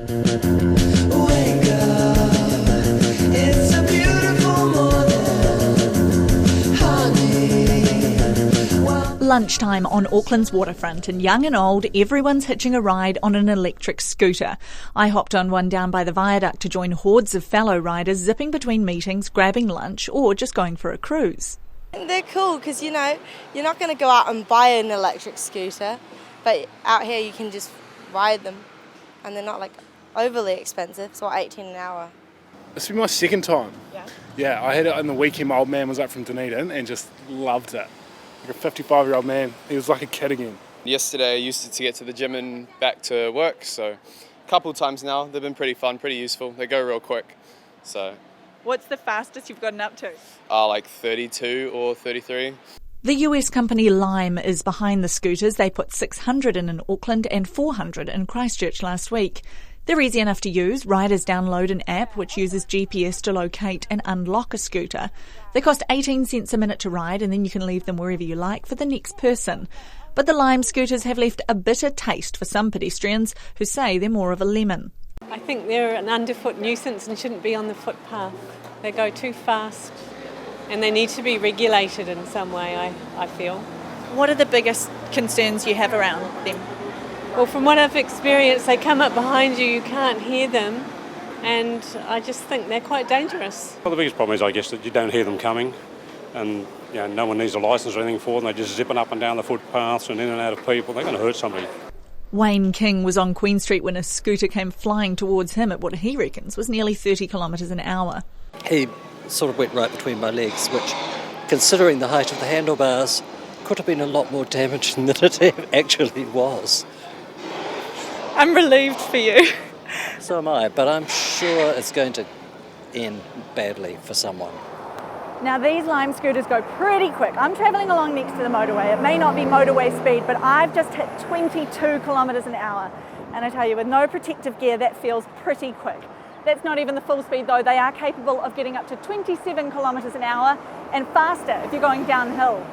Wake up, it's a beautiful morning, honey. Lunchtime on Auckland's waterfront, and young and old, everyone's hitching a ride on an electric scooter. I hopped on one down by the viaduct to join hordes of fellow riders zipping between meetings, grabbing lunch, or just going for a cruise. They're cool because, you know, you're not going to go out and buy an electric scooter, but out here you can just ride them, and they're not like overly expensive. It's about 18 an hour. This will be my second time. Yeah. Yeah, I had it on the weekend. My old man was up from Dunedin and just loved it. Like a 55-year-old man. He was like a kid again. Yesterday I used to get to the gym and back to work, so a couple of times now. They've been pretty fun, pretty useful. They go real quick. So. What's the fastest you've gotten up to? Like 32 or 33. The US company Lime is behind the scooters. They put 600 in Auckland and 400 in Christchurch last week. They're easy enough to use. Riders download an app which uses GPS to locate and unlock a scooter. They cost 18 cents a minute to ride, and then you can leave them wherever you like for the next person. But the Lime scooters have left a bitter taste for some pedestrians who say they're more of a lemon. I think they're an underfoot nuisance and shouldn't be on the footpath. They go too fast and they need to be regulated in some way, I feel. What are the biggest concerns you have around them? Well, from what I've experienced, they come up behind you, you can't hear them, and I just think they're quite dangerous. Well, the biggest problem is, I guess, that you don't hear them coming, and no one needs a licence or anything for them. They're just zipping up and down the footpaths and in and out of people. They're going to hurt somebody. Wayne King was on Queen Street when a scooter came flying towards him at what he reckons was nearly 30 kilometres an hour. He sort of went right between my legs, which, considering the height of the handlebars, could have been a lot more damaging than it actually was. I'm relieved for you. So am I, but I'm sure it's going to end badly for someone. Now these Lime scooters go pretty quick. I'm travelling along next to the motorway. It may not be motorway speed, but I've just hit 22 kilometres an hour. And I tell you, with no protective gear, that feels pretty quick. That's not even the full speed though. They are capable of getting up to 27 kilometres an hour and faster if you're going downhill.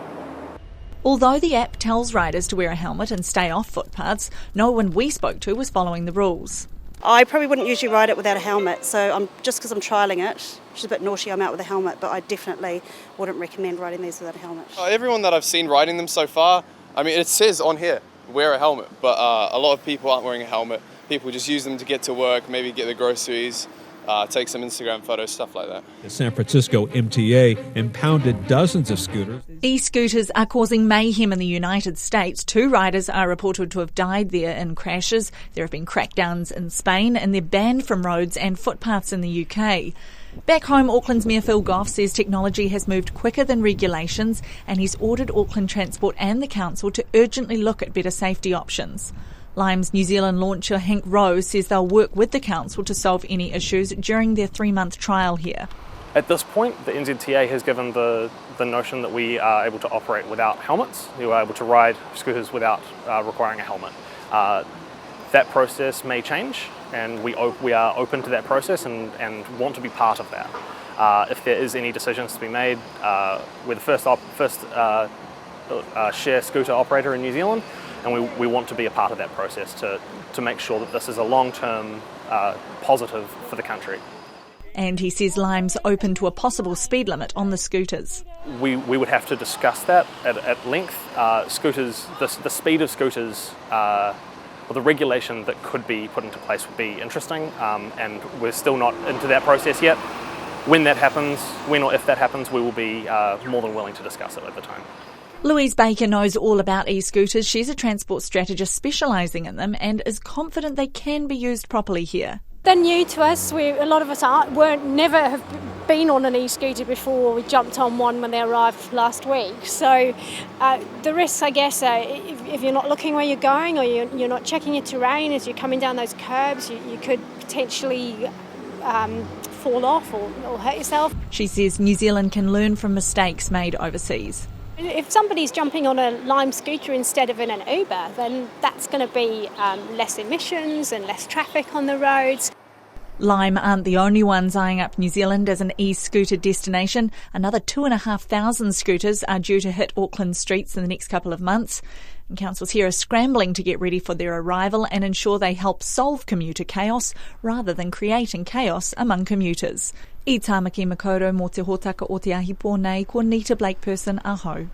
Although the app tells riders to wear a helmet and stay off footpaths, no one we spoke to was following the rules. I probably wouldn't usually ride it without a helmet, so just because I'm trialling it, which is a bit naughty, I'm out with a helmet, but I definitely wouldn't recommend riding these without a helmet. Everyone that I've seen riding them so far, I mean, it says on here, wear a helmet, but a lot of people aren't wearing a helmet. People just use them to get to work, maybe get their groceries, take some Instagram photos, stuff like that. The San Francisco MTA impounded dozens of scooters. E-scooters are causing mayhem in the United States. 2 riders are reported to have died there in crashes. There have been crackdowns in Spain, and they're banned from roads and footpaths in the UK. Back home, Auckland's Mayor Phil Goff says technology has moved quicker than regulations, and he's ordered Auckland Transport and the council to urgently look at better safety options. Lime's New Zealand launcher Hank Rowe says they'll work with the council to solve any issues during their 3-month trial here. At this point, the NZTA has given the notion that we are able to operate without helmets. We are able to ride scooters without requiring a helmet. That process may change, and we are open to that process and want to be part of that. If there is any decisions to be made, we're the first share scooter operator in New Zealand, and we want to be a part of that process to make sure that this is a long-term positive for the country. And he says Lime's open to a possible speed limit on the scooters. We would have to discuss that at length. Scooters, the speed of scooters, or the regulation that could be put into place would be interesting, and we're still not into that process yet. When that happens, when or if that happens, we will be more than willing to discuss it at the time. Louise Baker knows all about e-scooters. She's a transport strategist specialising in them and is confident they can be used properly here. They're new to us. A lot of us never have been on an e-scooter before. We jumped on one when they arrived last week. So the risks, I guess, are if you're not looking where you're going or you're not checking your terrain as you're coming down those curbs, you could potentially fall off or hurt yourself. She says New Zealand can learn from mistakes made overseas. If somebody's jumping on a Lime scooter instead of in an Uber, then that's going to be less emissions and less traffic on the roads. Lime aren't the only ones eyeing up New Zealand as an e-scooter destination. Another 2,500 scooters are due to hit Auckland streets in the next couple of months. And councils here are scrambling to get ready for their arrival and ensure they help solve commuter chaos rather than creating chaos among commuters. I Tāmaki Makaurau mō te hōtaka o te ahi pōnei, ko Nita Blake-Persen, aho.